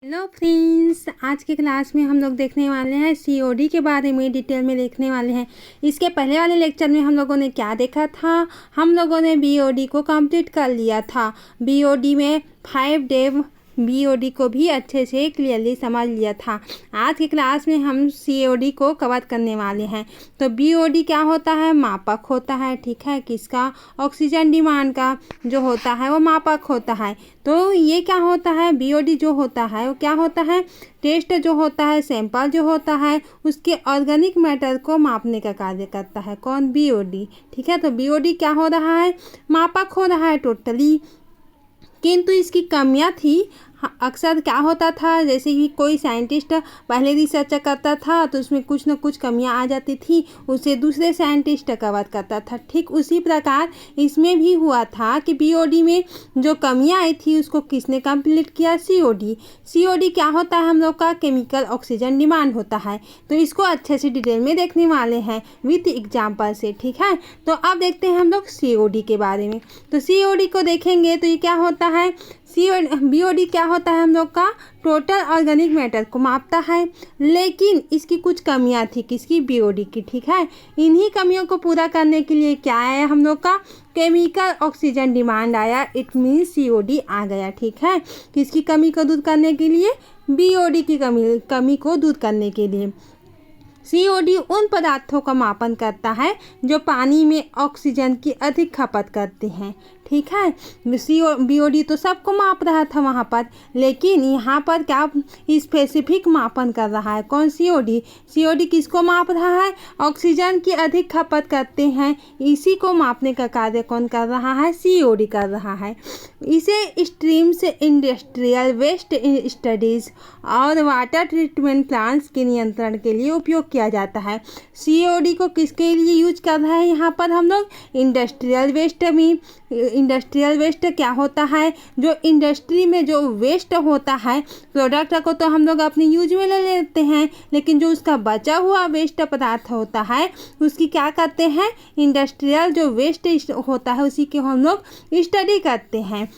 Hello friends, आज के class में हम लोग देखने वाले हैं सीओडी के बारे में डिटेल में देखने वाले हैं। इसके पहले वाले लेक्चर में हम लोगों ने क्या देखा था? हम लोगों ने बीओडी को कंप्लीट कर लिया था। बीओडी में 5 डेव बीओडी को भी अच्छे से क्लियरली समझ लिया था। आज की क्लास में हम सीओडी को कवर करने वाले हैं। तो बीओडी क्या होता है? मापक होता है, ठीक है। किसका? ऑक्सीजन डिमांड का जो होता है वो मापक होता है। तो ये क्या होता है? बीओडी जो होता है वो क्या होता है? टेस्ट जो होता है, सैंपल जो होता है, उसके ऑर्गेनिक मैटर को मापने का कार्य करता है। कौन? बीओडी, ठीक है। तो बीओडी क्या हो रहा है? मापक हो रहा है टोटली। किंतु इसकी कमियां थी। अक्सर क्या होता था, जैसे कि कोई साइंटिस्ट पहले रिसर्च करता था तो उसमें कुछ न कुछ कमियां आ जाती थी, उसे दूसरे साइंटिस्ट कवर करता था। ठीक उसी प्रकार इसमें भी हुआ था कि बीओडी में जो कमियां आई थी उसको किसने कंप्लीट किया? सीओडी। सीओडी क्या होता है? हम लोग का केमिकल ऑक्सीजन डिमांड होता है। तो इसको अच्छे से डिटेल में देखने वाले हैं विथ एग्जाम्पल से, ठीक है। तो अब देखते हैं हम लोग सीओडी के बारे में। तो सीओडी को देखेंगे तो ये क्या होता है? बीओडी क्या होता है? हम लोग का टोटल ऑर्गेनिक मैटर को मापता है, लेकिन इसकी कुछ कमियां थी। किसकी? बीओडी की, ठीक है। इन्हीं कमियों को पूरा करने के लिए क्या आया हम लोग का? केमिकल ऑक्सीजन डिमांड आया। इट मीन्स सीओडी आ गया, ठीक है। किसकी कमी को दूर करने के लिए? बीओडी की कमी को दूर करने के लिए। सीओडी उन पदार्थों का मापन करता है जो पानी में ऑक्सीजन की अधिक खपत करते हैं, ठीक है। बीओडी तो सबको माप रहा था वहाँ पर, लेकिन यहाँ पर क्या स्पेसिफिक मापन कर रहा है? कौन? सीओडी। सीओडी किसको माप रहा है? ऑक्सीजन की अधिक खपत करते हैं, इसी को मापने का कार्य कौन कर रहा है? सीओडी कर रहा है। इसे स्ट्रीम से इंडस्ट्रियल वेस्ट स्टडीज़ और वाटर ट्रीटमेंट प्लांट्स के नियंत्रण के लिए उपयोग किया जाता है। सीओडी को किसके लिए यूज कर रहे हैं यहाँ पर हम लोग? इंडस्ट्रियल वेस्ट में। इंडस्ट्रियल वेस्ट क्या होता है? जो इंडस्ट्री में जो वेस्ट होता है, प्रोडक्ट को तो हम लोग अपने यूज में ले लेते हैं, लेकिन जो उसका बचा हुआ वेस्ट पदार्थ होता है उसकी क्या करते हैं? इंडस्ट्रियल जो वेस्ट होता है उसी की हम लोग स्टडी करते हैं।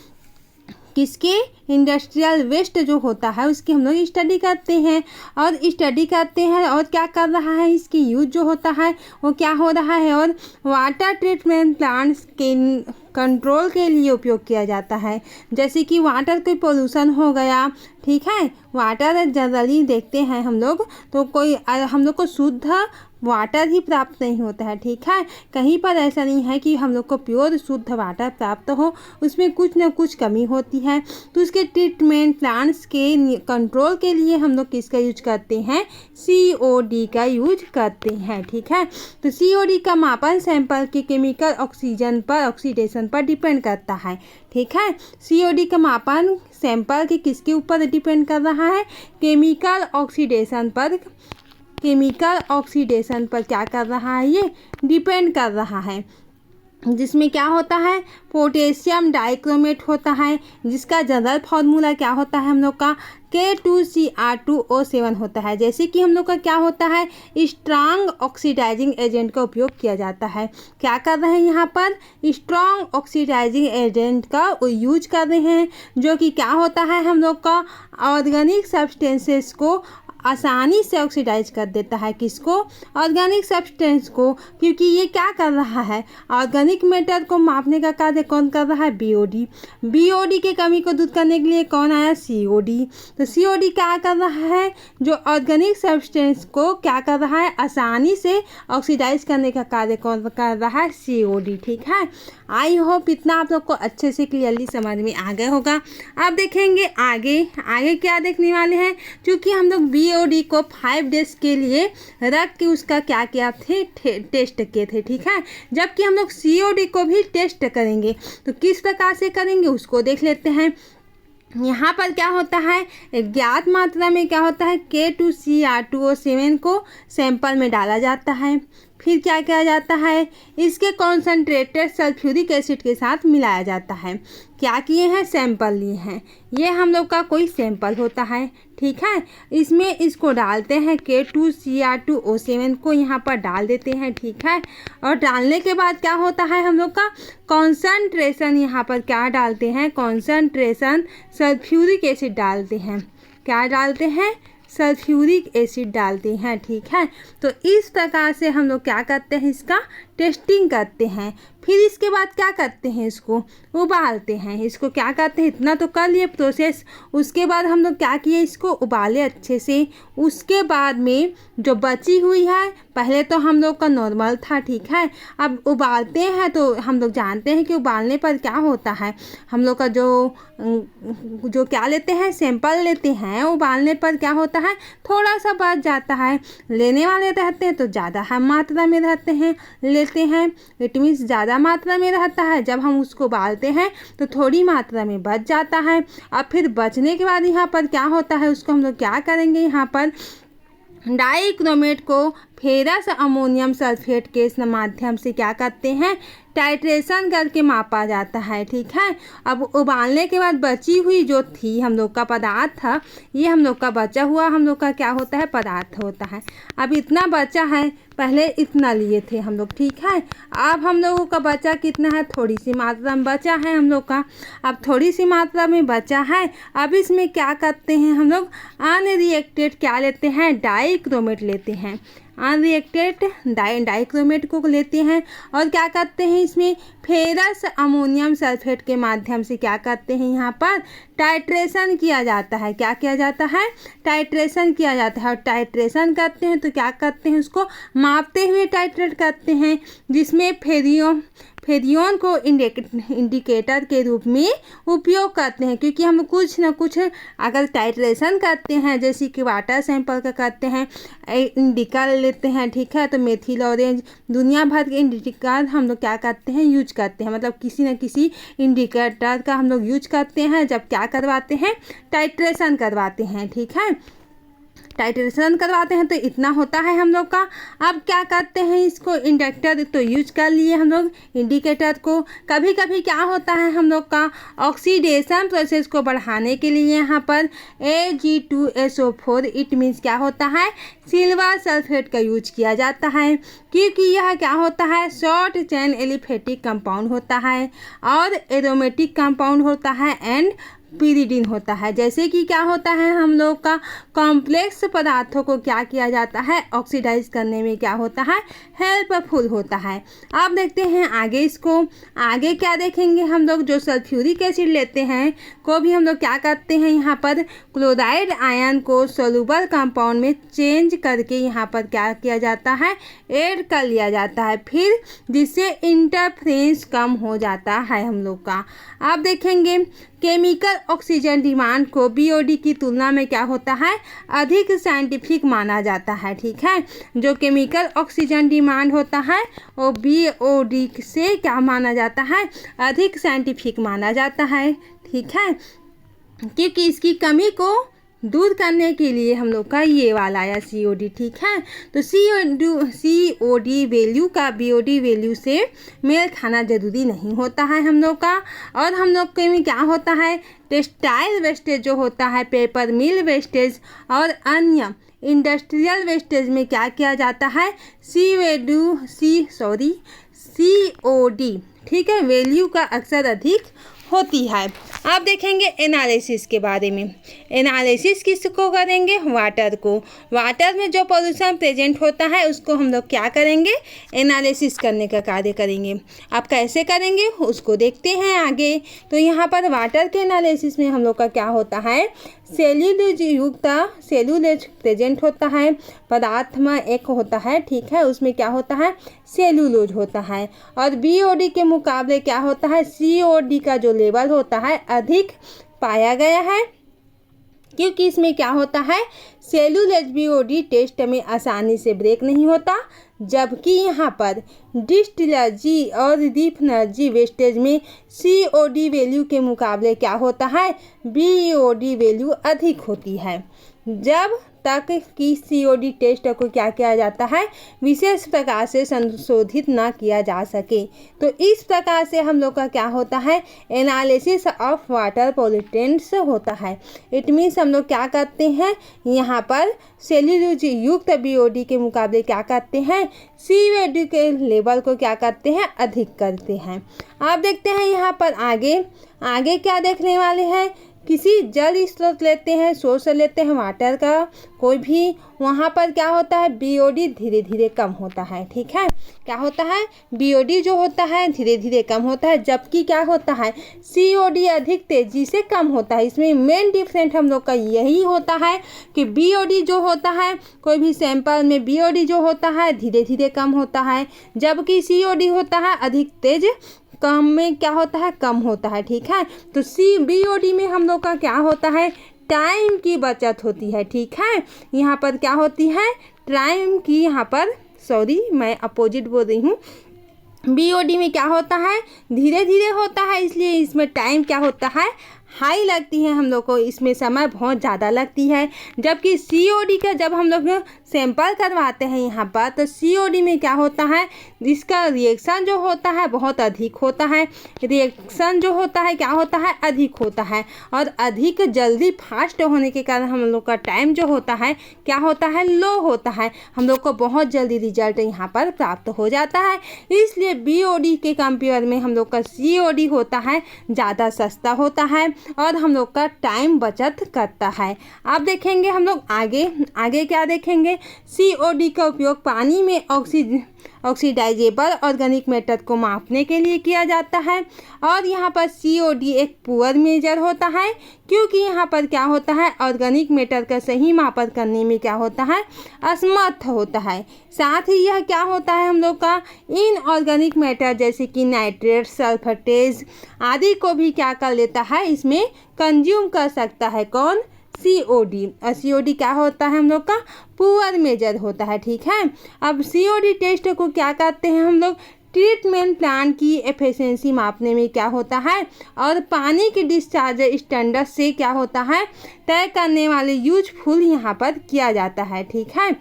किसके? इंडस्ट्रियल वेस्ट जो होता है उसकी हम लोग स्टडी करते हैं और क्या कर रहा है? इसकी यूज जो होता है वो क्या हो रहा है? और वाटर ट्रीटमेंट प्लांट्स के कंट्रोल के लिए उपयोग किया जाता है। जैसे कि वाटर कोई पोल्यूशन हो गया, ठीक है। वाटर जनरली देखते हैं हम लोग तो हम लोग को शुद्ध वाटर ही प्राप्त नहीं होता है, ठीक है। कहीं पर ऐसा नहीं है कि हम लोग को प्योर शुद्ध वाटर प्राप्त हो, उसमें कुछ न कुछ कमी होती है। तो उसके ट्रीटमेंट प्लांट्स के कंट्रोल के लिए हम लोग किसका यूज करते हैं? सीओडी का यूज करते हैं, ठीक है। तो सीओडी का मापन सैंपल के केमिकल ऑक्सीडेशन पर डिपेंड करता है, ठीक है। सीओडी का मापन सैंपल के किसके ऊपर डिपेंड कर रहा है? केमिकल ऑक्सीडेशन पर। केमिकल ऑक्सीडेशन पर क्या कर रहा है? ये डिपेंड कर रहा है। जिसमें क्या होता है? पोटेशियम डाइक्रोमेट होता है, जिसका जनरल फार्मूला क्या होता है हम लोग का? K2Cr2O7 होता है। जैसे कि हम लोग का क्या होता है? स्ट्रांग ऑक्सीडाइजिंग एजेंट का उपयोग किया जाता है। क्या कर रहे हैं यहाँ पर? स्ट्रांग ऑक्सीडाइजिंग एजेंट का यूज कर रहे हैं, जो कि क्या होता है? हम लोग का ऑर्गेनिक सब्सटेंसेस को आसानी से ऑक्सीडाइज कर देता है। किसको? ऑर्गेनिक सब्सटेंस को। क्योंकि ये क्या कर रहा है? ऑर्गेनिक मैटर को मापने का कार्य कौन कर रहा है? बीओडी। बीओडी के कमी को दूर करने के लिए कौन आया? सीओडी। तो सीओडी क्या कर रहा है? जो ऑर्गेनिक सब्सटेंस को क्या कर रहा है? आसानी से ऑक्सीडाइज करने का कार्य कौन कर रहा है? सीओडी, ठीक है। आई होप इतना आप लोग को अच्छे से क्लियरली समझ में आ गया होगा। अब देखेंगे आगे क्या देखने वाले हैं। क्योंकि हम लोग बीओडी को 5 डेज के लिए रख के उसका क्या किया थे? टेस्ट किए थे, ठीक है। जबकि हम लोग सीओडी को भी टेस्ट करेंगे, तो किस प्रकार से करेंगे उसको देख लेते हैं। यहाँ पर क्या होता है? ज्ञात मात्रा में क्या होता है? K2Cr2O7 को सैंपल में डाला जाता है। फिर क्या किया जाता है? इसके कॉन्सनट्रेटेड सल्फ्यूरिक एसिड के साथ मिलाया जाता है। क्या किए हैं? सैंपल लिए हैं। ये हम लोग का कोई सैंपल होता है, ठीक है। इसमें इसको डालते हैं, K2Cr2O7 को यहाँ पर डाल देते हैं, ठीक है। और डालने के बाद क्या होता है? हम लोग का कॉन्सनट्रेशन यहाँ पर क्या डालते हैं? कॉन्सनट्रेशन सल्फ्यूरिक एसिड डालते हैं। क्या डालते हैं, सल्फ्यूरिक एसिड डालते हैं। ठीक है, तो इस प्रकार से हम लोग क्या करते हैं, इसका टेस्टिंग करते हैं। फिर इसके बाद क्या करते हैं, इसको उबालते हैं। इसको क्या करते हैं, इतना तो कर लिए प्रोसेस। उसके बाद हम लोग क्या किए, इसको उबाले अच्छे से। उसके बाद में जो बची हुई है, पहले तो हम लोग का नॉर्मल था, ठीक है, अब उबालते हैं तो हम लोग जानते हैं कि उबालने पर क्या होता है, हम लोग का जो क्या लेते हैं, सैंपल लेते हैं, उबालने पर क्या होता है, थोड़ा सा बच जाता है। लेने वाले रहते हैं तो ज़्यादा हम मात्रा में लेते हैं, इट मीन्स ज़्यादा मात्रा में रहता है। जब हम उसको उबालते हैं तो थोड़ी मात्रा में बच जाता है। अब फिर बचने के बाद यहाँ पर क्या होता है, उसको हम लोग क्या करेंगे, यहाँ पर डाइक्रोमेट को फेरस अमोनियम सल्फेट के माध्यम से क्या करते हैं, टाइट्रेशन करके मापा जाता है। ठीक है, अब उबालने के बाद बची हुई जो थी हम लोग का पदार्थ था, ये हम लोग का बचा हुआ हम लोग का क्या होता है, पदार्थ होता है। अब इतना बचा है, पहले इतना लिए थे हम लोग, ठीक है, अब हम लोगों का बचा कितना है, थोड़ी सी मात्रा में बचा है हम लोग का। अब थोड़ी सी मात्रा में बचा है, अब इसमें क्या करते हैं, हम लोग अनरिएक्टेड क्या लेते हैं, डाइक्रोमेट लेते हैं। अनरिएक्टेड डाइक्रोमेट को लेते हैं और क्या करते हैं, इसमें फेरस अमोनियम सल्फेट के माध्यम से क्या करते हैं, यहाँ पर टाइट्रेशन किया जाता है। क्या किया जाता है, टाइट्रेशन किया जाता है। और टाइट्रेशन करते हैं तो क्या करते हैं, उसको मापते हुए टाइट्रेट करते हैं, जिसमें फेरियोन को इंडिकेटर के रूप में उपयोग करते हैं। क्योंकि हम कुछ ना कुछ अगर टाइट्रेशन करते हैं, जैसे कि वाटर सैंपल का करते हैं, इंडिका लेते हैं, ठीक है, तो मेथिल ऑरेंज दुनिया भर के इंडिकेटर हम लोग क्या करते हैं, यूज करते हैं, मतलब किसी न किसी इंडिकेटर का हम लोग यूज करते हैं जब क्या करवाते हैं, टाइट्रेशन करवाते हैं। ठीक है, टाइट्रेशन करवाते हैं तो इतना होता है हम लोग का। अब क्या करते हैं, इसको इंडक्टर तो यूज कर लिए हम लोग, इंडिकेटर को। कभी कभी क्या होता है, हम लोग का ऑक्सीडेशन प्रोसेस को बढ़ाने के लिए यहाँ पर Ag2SO4 इट मीन्स क्या होता है, सिल्वर सल्फेट का यूज किया जाता है। क्योंकि यह क्या होता है, शॉर्ट चेन एलिफेटिक कंपाउंड होता है और एरोमेटिक कंपाउंड होता है एंड पिरिडीन होता है। जैसे कि क्या होता है, हम लोग का कॉम्प्लेक्स पदार्थों को क्या किया जाता है, ऑक्सीडाइज करने में क्या होता है, हेल्पफुल होता है। अब देखते हैं आगे, इसको आगे क्या देखेंगे हम लोग, जो सल्फ्यूरिक एसिड लेते हैं को भी हम लोग क्या करते हैं, यहाँ पर क्लोराइड आयन को सोलूबल कंपाउंड में चेंज करके यहाँ पर क्या किया जाता है, ऐड कर लिया जाता है, फिर जिससे इंटरफ्रेंस कम हो जाता है हम लोग का। आप देखेंगे केमिकल ऑक्सीजन डिमांड को बीओडी की तुलना में क्या होता है, अधिक साइंटिफिक माना जाता है। ठीक है, जो केमिकल ऑक्सीजन डिमांड होता है वो बीओडी से क्या माना जाता है, अधिक साइंटिफिक माना जाता है। ठीक है, क्योंकि इसकी कमी को दूर करने के लिए हम लोग का ये वाला आया COD। ठीक है, तो COD वैल्यू का BOD वैल्यू से मेल खाना ज़रूरी नहीं होता है हम लोग का। और हम लोग के में क्या होता है, टेक्सटाइल वेस्टेज जो होता है, पेपर मिल वेस्टेज और अन्य इंडस्ट्रियल वेस्टेज में क्या किया जाता है, COD, ठीक है, वैल्यू का अक्सर अधिक होती है। आप देखेंगे एनालिसिस के बारे में। एनालिसिस किसको करेंगे, वाटर को। वाटर में जो पॉल्यूशन प्रेजेंट होता है उसको हम लोग क्या करेंगे, एनालिसिस करने का कार्य करेंगे। आप कैसे करेंगे उसको देखते हैं आगे। तो यहाँ पर वाटर के एनालिसिस में हम लोग का क्या होता है, सेल्यूलोज युक्त सेल्यूलोज प्रेजेंट होता है, पदार्थ में एक होता है, ठीक है, उसमें क्या होता है, सेल्यूलोज होता है। और BOD के मुकाबले क्या होता है, COD का जो लेवल होता है अधिक पाया गया है। क्योंकि इसमें क्या होता है, सेल्यूलोज BOD टेस्ट में आसानी से ब्रेक नहीं होता, जबकि यहाँ पर डिस्टिलर्जी और रिफिनर्जी वेस्टेज में COD वैल्यू के मुकाबले क्या होता है, BOD वैल्यू अधिक होती है। जब तक कि COD टेस्ट को क्या किया जाता है, विशेष प्रकार से संशोधित ना किया जा सके। तो इस प्रकार से हम लोग का क्या होता है, एनालिसिस ऑफ वाटर पोल्यूटेंट्स होता है। इट मीन्स हम लोग क्या करते हैं, यहाँ पर सेल्यूलोज युक्त BOD के मुकाबले क्या करते हैं, COD के लेवल को क्या करते हैं, अधिक करते हैं। आप देखते हैं यहाँ पर आगे क्या देखने वाले हैं, किसी जल स्रोत लेते हैं, सोर्स लेते हैं वाटर का कोई भी, वहाँ पर क्या होता है बीओडी धीरे धीरे कम होता है। ठीक है, क्या होता है बीओडी जो होता है धीरे धीरे कम होता है, जबकि क्या होता है सीओडी अधिक तेजी से कम होता है। इसमें मेन डिफरेंट हम लोग का यही होता है कि बीओडी जो होता है कोई भी सैंपल में बीओडी जो होता है धीरे धीरे कम होता है, जबकि सीओडी होता है अधिक तेज कम में क्या होता है कम होता है। ठीक है, तो बीओडी में हम लोग का क्या होता है टाइम की बचत होती है। ठीक है, यहाँ पर क्या होती है टाइम की, यहाँ पर सॉरी मैं अपोजिट बोल रही हूँ, बीओडी में क्या होता है धीरे धीरे होता है, इसलिए इसमें टाइम क्या होता है हाई लगती है हम लोग को, इसमें समय बहुत ज़्यादा लगती है। जबकि सीओडी का जब हम लोग सैंपल करवाते हैं यहाँ पर तो सीओडी में क्या होता है जिसका रिएक्शन जो होता है बहुत अधिक होता है, रिएक्शन जो होता है क्या होता है अधिक होता है, और अधिक जल्दी फास्ट होने के कारण हम लोग का टाइम जो होता है क्या होता है लो होता है, हम लोग को बहुत जल्दी रिजल्ट यहाँ पर प्राप्त हो जाता है। इसलिए बीओडी के कंपेयर में हम लोग का सीओडी होता है ज़्यादा सस्ता होता है और हम लोग का टाइम बचत करता है। अब देखेंगे हम लोग आगे क्या देखेंगे, सीओडी का उपयोग पानी में ऑक्सीडाइजेबल ऑर्गेनिक मैटर को मापने के लिए किया जाता है, और यहाँ पर सीओडी एक पुअर मेजर होता है क्योंकि यहाँ पर क्या होता है ऑर्गेनिक मैटर का सही मापन करने में क्या होता है असमर्थ होता है। साथ ही यह क्या होता है हम लोग का इनऑर्गेनिक मैटर जैसे कि नाइट्रेट सल्फेटेज आदि को भी क्या कर लेता है इसमें कंज्यूम कर सकता है, कौन सीओडी। और सीओडी क्या होता है हम लोग का पुअर मेजर होता है। ठीक है, अब सीओडी टेस्ट को क्या करते हैं हम लोग ट्रीटमेंट प्लांट की एफिशिएंसी मापने में क्या होता है, और पानी की डिस्चार्ज स्टैंडर्ड से क्या होता है तय करने वाले यूजफुल यहाँ पर किया जाता है। ठीक है,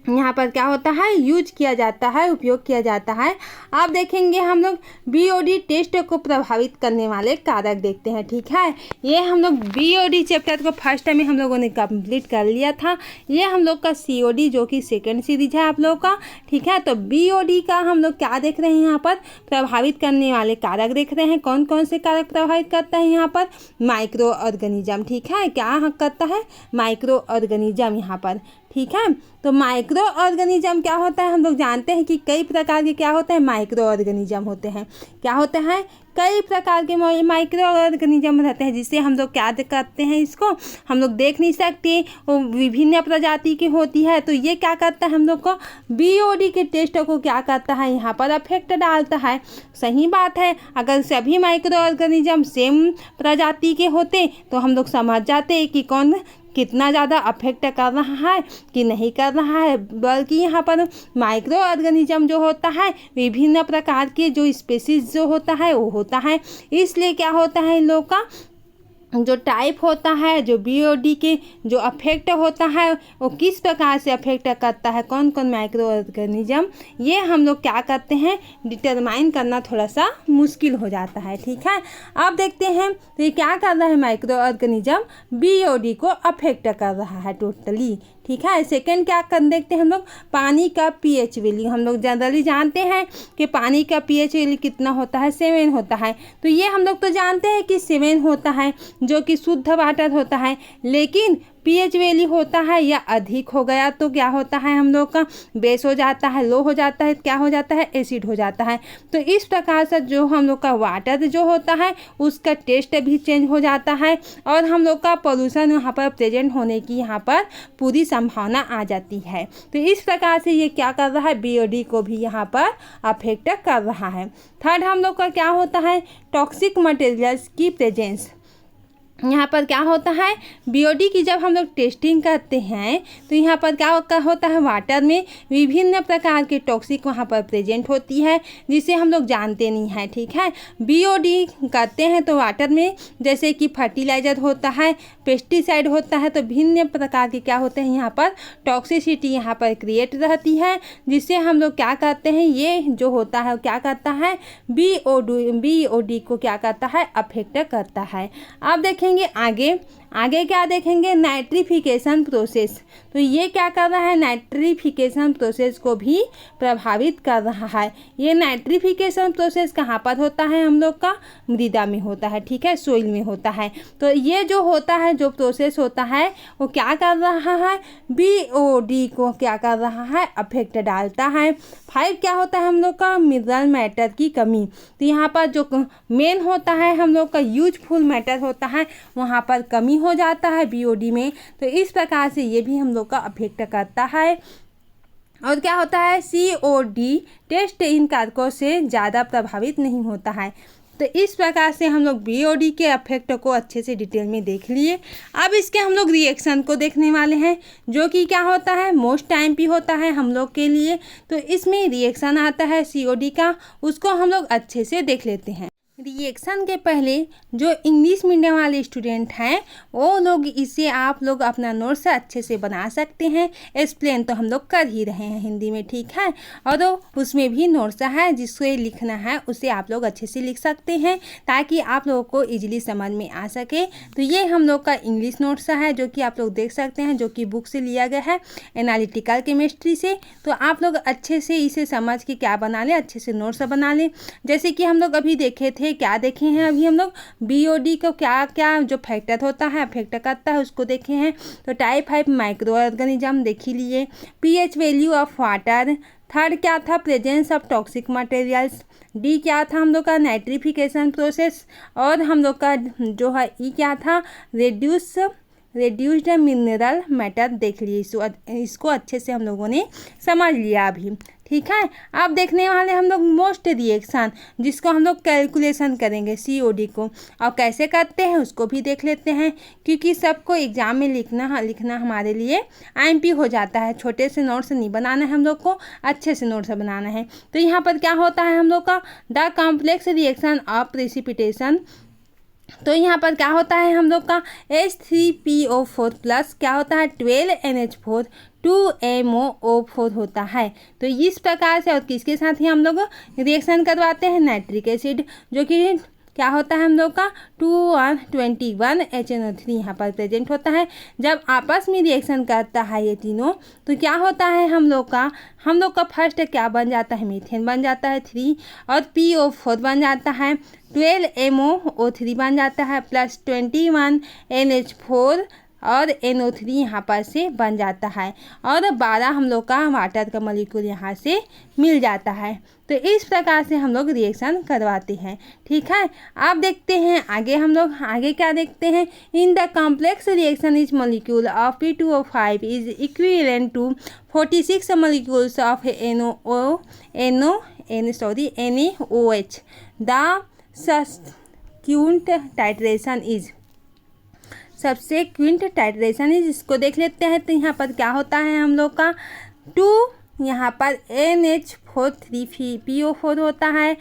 यहाँ पर क्या होता है यूज किया जाता है, उपयोग किया जाता है। अब देखेंगे हम लोग बीओडी टेस्ट को प्रभावित करने वाले कारक देखते हैं। ठीक है, ये हम लोग बीओडी चैप्टर को फर्स्ट टाइम में हम लोगों ने कंप्लीट कर लिया था। ये हम लोग का सीओडी जो कि सेकंड सीरीज है आप लोगों का। ठीक है, तो बीओडी का हम लोग क्या देख रहे हैं यहाँ पर प्रभावित करने वाले कारक देख रहे हैं, कौन कौन से कारक प्रभावित करता है यहाँ पर माइक्रो ऑर्गेनिज्म। ठीक है, क्या करता है माइक्रो ऑर्गेनिज्म यहाँ पर। ठीक है, तो माइक्रो ऑर्गेनिज्म क्या होता है हम लोग जानते हैं कि कई प्रकार के क्या होते हैं माइक्रो ऑर्गेनिज्म होते हैं, क्या होते हैं कई प्रकार के माइक्रो ऑर्गेनिज्म रहते हैं, जिससे हम लोग क्या करते हैं इसको हम लोग देख नहीं सकते, वो विभिन्न प्रजाति की होती है। तो ये क्या करता है हम लोग को बीओडी के टेस्ट को क्या करता है यहाँ पर अफेक्ट डालता है। सही बात है, अगर सभी माइक्रो ऑर्गेनिज्म सेम प्रजाति के होते तो हम लोग समझ जाते हैं कि कौन कितना ज़्यादा अफेक्ट कर रहा है कि नहीं कर रहा है, बल्कि यहाँ पर माइक्रो ऑर्गेनिज्म जो होता है विभिन्न प्रकार के जो स्पीसीज जो होता है वो होता है। इसलिए क्या होता है इन लोगों का जो टाइप होता है जो बीओडी के जो अफेक्ट होता है वो किस प्रकार से अफेक्ट करता है कौन कौन माइक्रो ऑर्गेनिज्म, ये हम लोग क्या करते हैं डिटरमाइन करना थोड़ा सा मुश्किल हो जाता है। ठीक है, अब देखते हैं तो ये क्या कर रहा है माइक्रो ऑर्गेनिज्म बीओडी को अफेक्ट कर रहा है टोटली। ठीक है, सेकंड क्या कर देखते हैं हम लोग पानी का पीएच वैल्यू। हम लोग जनरली जानते हैं कि पानी का पीएच वैल्यू कितना होता है 7 होता है, तो ये हम लोग तो जानते हैं कि 7 होता है जो कि शुद्ध वाटर होता है, लेकिन पीएच वैल्यू होता है या अधिक हो गया तो क्या होता है हम लोग का बेस हो जाता है, लो हो जाता है, क्या हो जाता है एसिड हो जाता है। तो इस प्रकार से जो हम लोग का वाटर जो होता है उसका टेस्ट भी चेंज हो जाता है और हम लोग का पोल्यूशन यहाँ पर प्रेजेंट होने की यहाँ पर पूरी संभावना आ जाती है। तो इस प्रकार से ये क्या कर रहा है बीओडी को भी यहाँ पर अफेक्ट कर रहा है। थर्ड हम लोग का क्या होता है टॉक्सिक मटेरियल्स की प्रेजेंस। यहाँ पर क्या होता है बीओडी की जब हम लोग टेस्टिंग करते हैं तो यहाँ पर क्या होता है वाटर में विभिन्न प्रकार के टॉक्सिक वहाँ पर प्रेजेंट होती है जिसे हम लोग जानते नहीं हैं। ठीक है, बीओडी करते हैं तो वाटर में जैसे कि फर्टिलाइज़र होता है, पेस्टिसाइड होता है, तो भिन्न प्रकार के क्या होते हैं यहाँ पर टॉक्सिसिटी यहाँ पर क्रिएट रहती है, जिससे हम लोग क्या करते हैं ये जो होता है क्या करता है बीओडी को क्या करता है अफेक्ट करता है। अब देखेंगे आगे क्या देखेंगे, नाइट्रिफिकेशन प्रोसेस। तो ये क्या कर रहा है, नाइट्रिफिकेशन प्रोसेस को भी प्रभावित कर रहा है। ये नाइट्रिफिकेशन प्रोसेस कहाँ पर होता है, हम लोग का मृदा में होता है, ठीक है, सोइल में होता है। तो ये जो होता है, जो प्रोसेस होता है, वो क्या कर रहा है, BOD को क्या कर रहा है, अफेक्ट डालता है। 5 क्या होता है हम लोग का, मिनरल मैटर की कमी। तो यहाँ पर जो मेन होता है हम लोग का यूजफुल मैटर होता है, वहाँ पर कमी हो जाता है BOD में। तो इस प्रकार से ये भी हम लोग का अफेक्ट करता है। और क्या होता है, COD टेस्ट इन कारकों से ज़्यादा प्रभावित नहीं होता है। तो इस प्रकार से हम लोग BOD के अफेक्ट को अच्छे से डिटेल में देख लिए। अब इसके हम लोग रिएक्शन को देखने वाले हैं, जो कि क्या होता है, मोस्ट टाइम भी होता है हम लोग के लिए। तो इसमें रिएक्शन आता है COD का, उसको हम लोग अच्छे से देख लेते हैं। रिएक्शन के पहले जो इंग्लिश मीडियम वाले स्टूडेंट हैं, वो लोग इसे आप लोग अपना नोट्स अच्छे से बना सकते हैं। एक्सप्लेन तो हम लोग कर ही रहे हैं हिंदी में, ठीक है, और उसमें भी नोट्स है, जिसको लिखना है उसे आप लोग अच्छे से लिख सकते हैं, ताकि आप लोगों को इजीली समझ में आ सके। तो ये हम लोग का इंग्लिश नोट्स है, जो कि आप लोग देख सकते हैं, जो कि बुक से लिया गया है, एनालिटिकल केमिस्ट्री से। तो आप लोग अच्छे से इसे समझ के क्या बना लें, अच्छे से नोट्स बना लें। जैसे कि हम लोग अभी देखे थे, क्या देखे हैं अभी हम लोग, BOD को क्या क्या जो फैक्टर होता है, अफेक्ट करता है, उसको देखे हैं। तो टाइप 5 माइक्रो ऑर्गेनिज्म देख ही लिए। pH value of water. Third क्या था, presence of toxic materials. D क्या था हम लोग का, नाइट्रिफिकेशन प्रोसेस। और हम लोग का जो है E क्या था, रेड्यूस्ड मिनरल मैटर देख लिए। इसको अच्छे से हम लोगों ने समझ लिया अभी, ठीक है। अब देखने वाले हम लोग मोस्ट रिएक्शन, जिसको हम लोग कैलकुलेशन करेंगे COD को, और कैसे करते हैं उसको भी देख लेते हैं, क्योंकि सबको एग्जाम में लिखना हमारे लिए IMP हो जाता है। छोटे से नोट्स नहीं बनाना है हम लोग को, अच्छे से नोट्स बनाना है। तो यहाँ पर क्या होता है हम लोग का, the complex reaction of precipitation. तो यहाँ पर क्या होता है हम लोग का, H3PO4 प्लस क्या होता है, 12NH4 2MOO4 होता है। तो इस प्रकार से, और किसके साथ ही हम लोग रिएक्शन करवाते हैं, नाइट्रिक एसिड, जो कि क्या होता है हम लोग का 221HNO3 यहाँ पर प्रेजेंट होता है। जब आपस में रिएक्शन करता है ये तीनों, तो क्या होता है हम लोग का फर्स्ट क्या बन जाता है, मीथेन बन जाता है 3, और PO4 बन जाता है, 12MOO3 बन जाता है, प्लस 21NH4 और NO3 यहाँ पर से बन जाता है, और 12 हम लोग का वाटर का मॉलिक्यूल यहाँ से मिल जाता है। तो इस प्रकार से हम लोग रिएक्शन करवाते हैं, ठीक है। अब देखते हैं आगे, हम लोग आगे क्या देखते हैं, in the complex reaction is molecule of P2O5 is equivalent to 46 molecules of NaOH। The subsequent titration is इसको देख लेते हैं। तो यहाँ पर क्या होता है हम लोग का 2 यहाँ पर NH4 3PO4 होता है,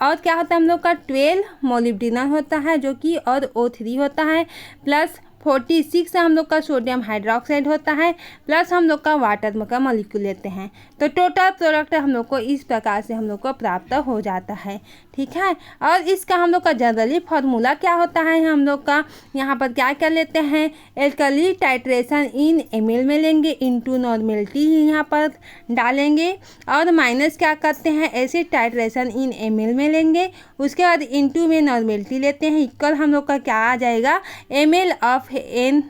और क्या होता है हम लोग का 12 मोलिब्डेनम होता है, जो कि और O3 होता है, प्लस 46 हम लोग का सोडियम हाइड्रोक्साइड होता है, प्लस हम लोग का वाटर का मॉलिक्यूल लेते हैं। तो टोटल प्रोडक्ट हम लोग को इस प्रकार से हम लोग को प्राप्त हो जाता है, ठीक है। और इसका हम लोग का जनरली फार्मूला क्या होता है, हम लोग का यहाँ पर क्या कर लेते हैं, एल्कली टाइट्रेशन इन ml में लेंगे, इनटू नॉर्मेलिटी यहाँ पर डालेंगे, और माइनस क्या करते हैं, एसिड टाइट्रेशन इन ml में लेंगे, उसके बाद इनटू में नॉर्मेलिटी लेते हैं, इक्वल हम लोग का क्या आ जाएगा, ml ऑफ n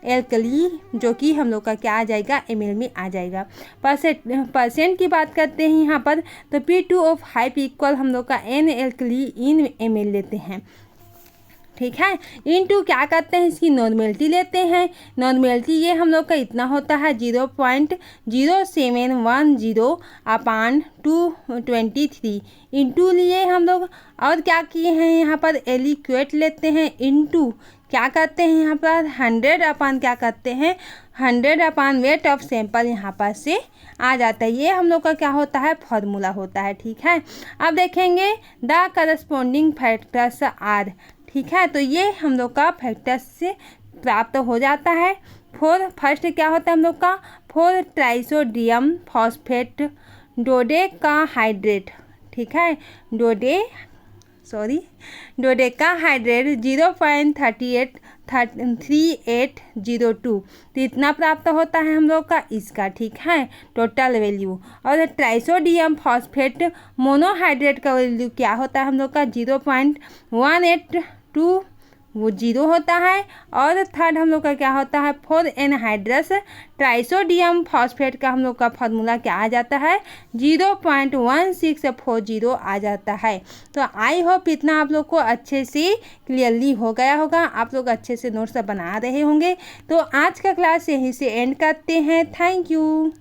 एल्कली, जो कि हम लोग का क्या आ जाएगा, ml में आ जाएगा। परसेंट की बात करते हैं यहाँ पर, तो P2O5 इक्वल हम लोग का n एल्कली इन ml लेते हैं, ठीक है। इनटू क्या करते हैं, इसकी नॉर्मेलिटी लेते हैं। नॉर्मेलिटी ये हम लोग का इतना होता है 0.0710 अपान 223 इंटू लिए हम लोग, और क्या किए हैं यहाँ पर एलिक्वेट लेते हैं, इंटू क्या करते हैं यहाँ पर 100 अपान क्या करते हैं 100 अपान वेट ऑफ सैंपल यहाँ पर से आ जाता है। ये हम लोग का क्या होता है, फॉर्मूला होता है, ठीक है। अब देखेंगे द करस्पॉन्डिंग फैक्टर्स आर, ठीक है। तो ये हम लोग का फैक्टर्स से प्राप्त हो जाता है। फर्स्ट क्या होता है हम लोग का 4 ट्राइसोडियम फॉस्फेट डोडेकाहाइड्रेट, ठीक है, डोडेकाहाइड्रेट 3802। तो इतना प्राप्त होता है हम लोग का इसका, ठीक है, टोटल वैल्यू। और ट्राइसोडियम फॉस्फेट मोनोहाइड्रेट का वैल्यू क्या होता है हम लोग का 0.182, वो 0 होता है। और थर्ड हम लोग का क्या होता है 4 ट्राइसोडियम फॉस्फेट का हम लोग का फॉर्मूला क्या आ जाता है 0.1640 आ जाता है। तो आई होप इतना आप लोग को अच्छे से क्लियरली हो गया होगा, आप लोग अच्छे से नोट्स बना रहे होंगे। तो आज का क्लास यहीं से एंड करते हैं। Thank you.